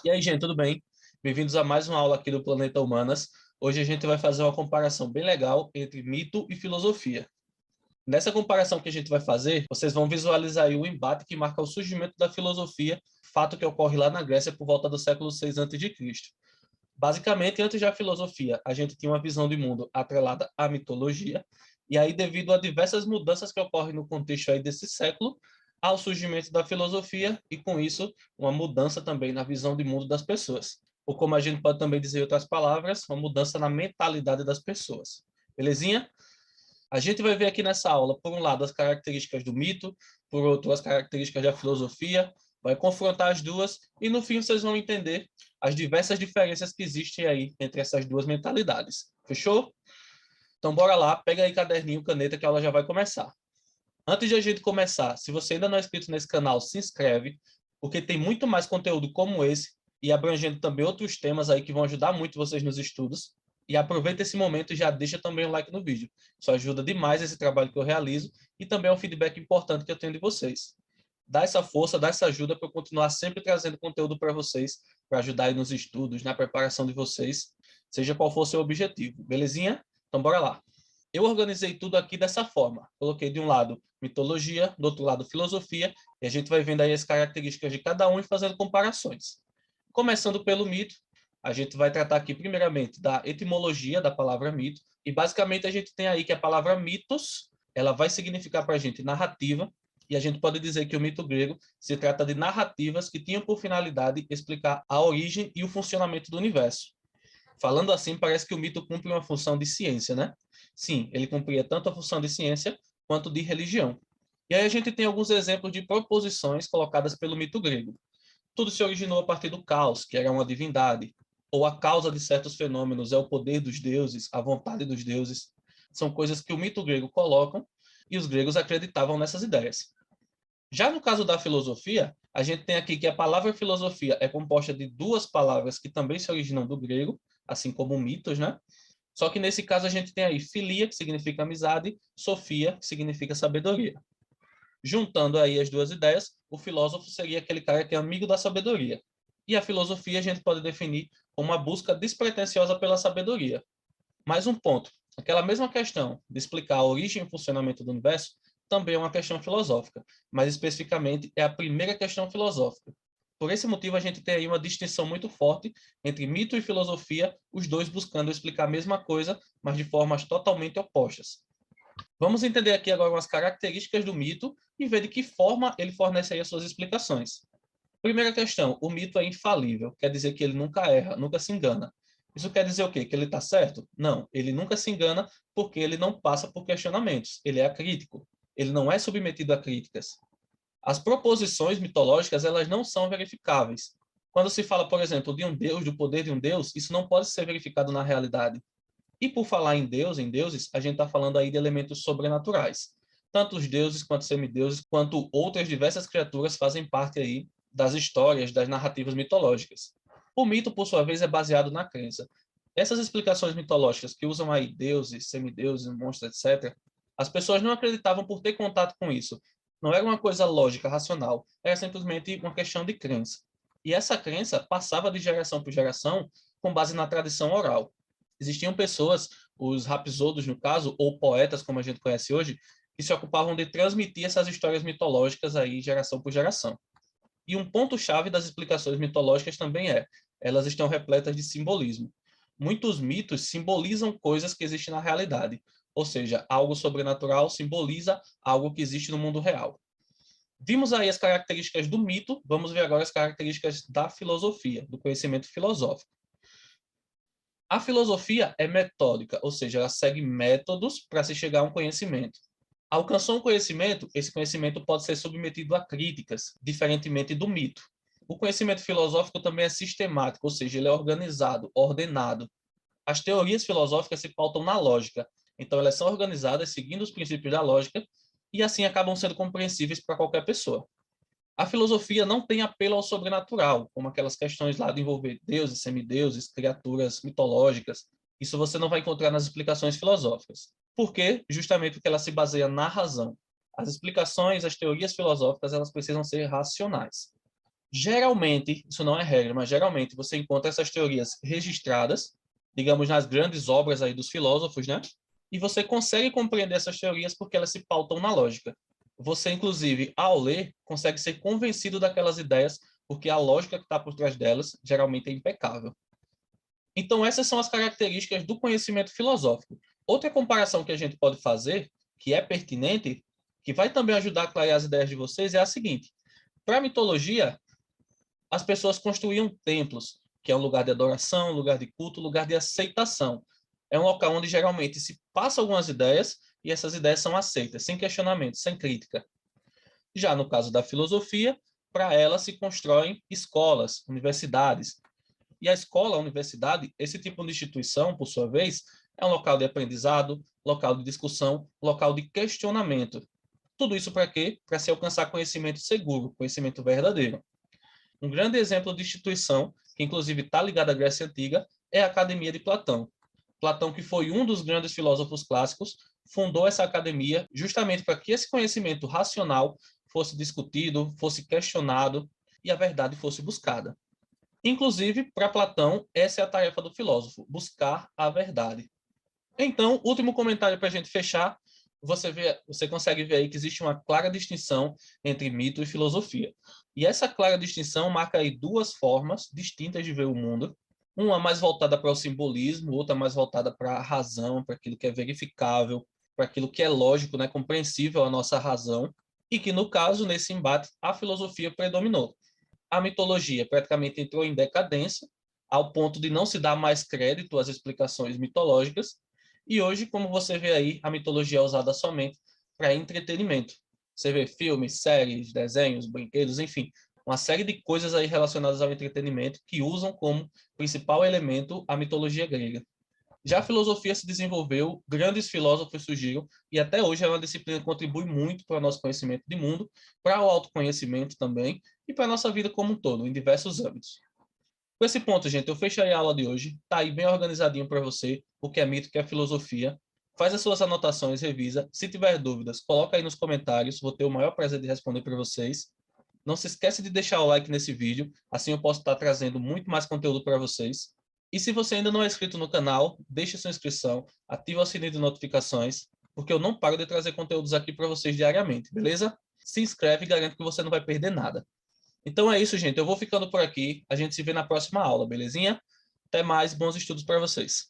E aí, gente, tudo bem? Bem-vindos a mais uma aula aqui do Planeta Humanas. Hoje a gente vai fazer uma comparação bem legal entre mito e filosofia. Nessa comparação que a gente vai fazer, vocês vão visualizar aí o embate que marca o surgimento da filosofia, fato que ocorre lá na Grécia por volta do século 6 a.C. Basicamente, antes da filosofia, a gente tinha uma visão de mundo atrelada à mitologia, e aí, devido a diversas mudanças que ocorrem no contexto aí desse século, há o surgimento da filosofia e, com isso, uma mudança também na visão de mundo das pessoas. Ou como a gente pode também dizer em outras palavras, uma mudança na mentalidade das pessoas. Belezinha? A gente vai ver aqui nessa aula, por um lado, as características do mito, por outro, as características da filosofia, vai confrontar as duas e, no fim, vocês vão entender as diversas diferenças que existem aí entre essas duas mentalidades. Fechou? Então, bora lá, pega aí caderninho, caneta, que a aula já vai começar. Antes de a gente começar, se você ainda não é inscrito nesse canal, se inscreve, porque tem muito mais conteúdo como esse e abrangendo também outros temas aí que vão ajudar muito vocês nos estudos. E aproveita esse momento e já deixa também um like no vídeo. Isso ajuda demais esse trabalho que eu realizo e também é um feedback importante que eu tenho de vocês. Dá essa força, dá essa ajuda para eu continuar sempre trazendo conteúdo para vocês, para ajudar aí nos estudos, na preparação de vocês, seja qual for o seu objetivo. Belezinha? Então bora lá. Eu organizei tudo aqui dessa forma. Coloquei de um lado mitologia, do outro lado filosofia, e a gente vai vendo aí as características de cada um e fazendo comparações. Começando pelo mito, a gente vai tratar aqui primeiramente da etimologia da palavra mito, e basicamente a gente tem aí que a palavra mitos, ela vai significar para a gente narrativa, e a gente pode dizer que o mito grego se trata de narrativas que tinham por finalidade explicar a origem e o funcionamento do universo. Falando assim, parece que o mito cumpre uma função de ciência, né? Sim, ele cumpria tanto a função de ciência quanto de religião. E aí a gente tem alguns exemplos de proposições colocadas pelo mito grego. Tudo se originou a partir do caos, que era uma divindade, ou a causa de certos fenômenos é o poder dos deuses, a vontade dos deuses. São coisas que o mito grego colocam e os gregos acreditavam nessas ideias. Já no caso da filosofia, a gente tem aqui que a palavra filosofia é composta de duas palavras que também se originam do grego, assim como mitos, né? Só que nesse caso a gente tem aí filia, que significa amizade, sofia, que significa sabedoria. Juntando aí as duas ideias, o filósofo seria aquele cara que é amigo da sabedoria. E a filosofia a gente pode definir como uma busca despretensiosa pela sabedoria. Mais um ponto. Aquela mesma questão de explicar a origem e o funcionamento do universo também é uma questão filosófica, mas especificamente é a primeira questão filosófica. Por esse motivo, a gente tem aí uma distinção muito forte entre mito e filosofia, os dois buscando explicar a mesma coisa, mas de formas totalmente opostas. Vamos entender aqui agora umas características do mito e ver de que forma ele fornece aí as suas explicações. Primeira questão, o mito é infalível, quer dizer que ele nunca erra, nunca se engana. Isso quer dizer o quê? Que ele está certo? Não, ele nunca se engana porque ele não passa por questionamentos, ele é acrítico, ele não é submetido a críticas. As proposições mitológicas, elas não são verificáveis. Quando se fala, por exemplo, de um deus, do poder de um deus, isso não pode ser verificado na realidade. E por falar em Deus, em deuses, a gente está falando aí de elementos sobrenaturais. Tanto os deuses quanto semideuses, quanto outras diversas criaturas fazem parte aí das histórias, das narrativas mitológicas. O mito, por sua vez, é baseado na crença. Essas explicações mitológicas que usam aí deuses, semideuses, monstros, etc., as pessoas não acreditavam por ter contato com isso. Não era uma coisa lógica, racional, era simplesmente uma questão de crença. E essa crença passava de geração por geração com base na tradição oral. Existiam pessoas, os rapsodos no caso, ou poetas, como a gente conhece hoje, que se ocupavam de transmitir essas histórias mitológicas aí geração por geração. E um ponto-chave das explicações mitológicas também elas estão repletas de simbolismo. Muitos mitos simbolizam coisas que existem na realidade, ou seja, algo sobrenatural simboliza algo que existe no mundo real. Vimos aí as características do mito, vamos ver agora as características da filosofia, do conhecimento filosófico. A filosofia é metódica, ou seja, ela segue métodos para se chegar a um conhecimento. Alcançou um conhecimento, esse conhecimento pode ser submetido a críticas, diferentemente do mito. O conhecimento filosófico também é sistemático, ou seja, ele é organizado, ordenado. As teorias filosóficas se pautam na lógica, então elas são organizadas seguindo os princípios da lógica e assim acabam sendo compreensíveis para qualquer pessoa. A filosofia não tem apelo ao sobrenatural, como aquelas questões lá de envolver deuses, semideuses, criaturas mitológicas. Isso você não vai encontrar nas explicações filosóficas. Por quê? Justamente porque ela se baseia na razão. As explicações, as teorias filosóficas, elas precisam ser racionais. Geralmente, isso não é regra, mas geralmente você encontra essas teorias registradas, digamos, nas grandes obras aí dos filósofos, né? E você consegue compreender essas teorias porque elas se pautam na lógica. Você, inclusive, ao ler, consegue ser convencido daquelas ideias porque a lógica que está por trás delas geralmente é impecável. Então, essas são as características do conhecimento filosófico. Outra comparação que a gente pode fazer, que é pertinente, que vai também ajudar a clarear as ideias de vocês, é a seguinte. Para a mitologia, as pessoas construíam templos, que é um lugar de adoração, um lugar de culto, um lugar de aceitação. É um local onde geralmente se passa algumas ideias e essas ideias são aceitas, sem questionamento, sem crítica. Já no caso da filosofia, para ela se constroem escolas, universidades. E a escola, a universidade, esse tipo de instituição, por sua vez, é um local de aprendizado, local de discussão, local de questionamento. Tudo isso para quê? Para se alcançar conhecimento seguro, conhecimento verdadeiro. Um grande exemplo de instituição, que inclusive está ligada à Grécia Antiga, é a Academia de Platão. Platão, que foi um dos grandes filósofos clássicos, fundou essa academia justamente para que esse conhecimento racional fosse discutido, fosse questionado e a verdade fosse buscada. Inclusive, para Platão, essa é a tarefa do filósofo, buscar a verdade. Então, último comentário para a gente fechar, você consegue ver aí que existe uma clara distinção entre mito e filosofia. E essa clara distinção marca aí duas formas distintas de ver o mundo. Uma mais voltada para o simbolismo, outra mais voltada para a razão, para aquilo que é verificável, para aquilo que é lógico, né, compreensível à nossa razão. E que, no caso, nesse embate, a filosofia predominou. A mitologia praticamente entrou em decadência, ao ponto de não se dar mais crédito às explicações mitológicas, e hoje, como você vê aí, a mitologia é usada somente para entretenimento. Você vê filmes, séries, desenhos, brinquedos, enfim, uma série de coisas aí relacionadas ao entretenimento que usam como principal elemento a mitologia grega. Já a filosofia se desenvolveu, grandes filósofos surgiram, e até hoje é uma disciplina que contribui muito para o nosso conhecimento de mundo, para o autoconhecimento também, e para a nossa vida como um todo, em diversos âmbitos. Com esse ponto, gente, eu fechei a aula de hoje. Tá aí bem organizadinho para você, o que é mito, o que é filosofia. Faz as suas anotações, revisa. Se tiver dúvidas, coloca aí nos comentários. Vou ter o maior prazer de responder para vocês. Não se esqueça de deixar o like nesse vídeo, assim eu posso estar trazendo muito mais conteúdo para vocês. E se você ainda não é inscrito no canal, deixe sua inscrição, ativa o sininho de notificações, porque eu não paro de trazer conteúdos aqui para vocês diariamente, beleza? Se inscreve e garanto que você não vai perder nada. Então é isso, gente. Eu vou ficando por aqui. A gente se vê na próxima aula, belezinha? Até mais, bons estudos para vocês.